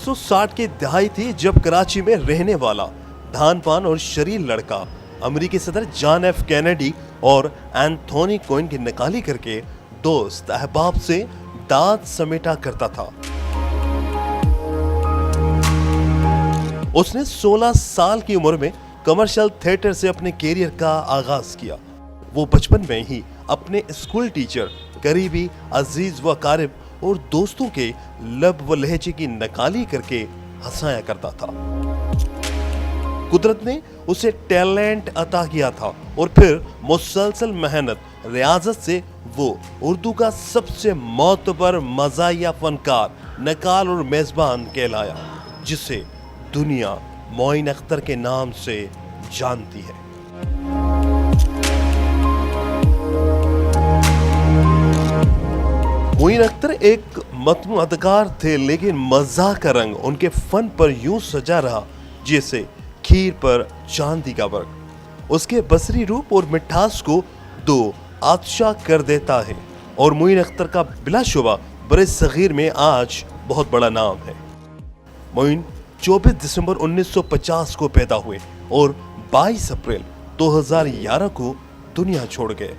1960 की दहाई थी जब कराची में रहने वाला धान पान और शरीर लड़का अमेरिकी सदर जॉन एफ कैनेडी और एंथोनी कोइन की नकाली करके दोस्त अहबाब से दांत समेटा करता था। उसने 16 साल की उम्र में कमर्शियल थिएटर से अपने कैरियर का आगाज किया। वो बचपन में ही अपने स्कूल टीचर, करीबी, अजीज व कारिब और दोस्तों के लब व लहजे की नकाली करके हंसाया करता था। कुदरत ने उसे टैलेंट अता किया था और फिर मुसलसल मेहनत, रियाजत से वो उर्दू का सबसे मोतबर मज़ाहिया फनकार, नकाल और मेजबान कहलाया, जिसे दुनिया मोइन अख्तर के नाम से जानती है। मोइन अख्तर एक मतनू अदकार थे, लेकिन मज़ाक का रंग उनके फन पर यूं सजा रहा जैसे खीर पर चांदी का वर्क। उसके बसरी रूप और मिठास को दो आतशा कर देता है और मोइन अख्तर का बिलाशुबा बड़े सगीर में आज बहुत बड़ा नाम है। मोइन 24 दिसंबर 1950 को पैदा हुए और 22 अप्रैल 2011 को दुनिया छोड़ गए।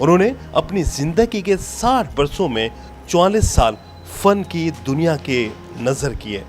उन्होंने अपनी जिंदगी के 60 वर्षों में 44 साल फन की दुनिया के नजर किए।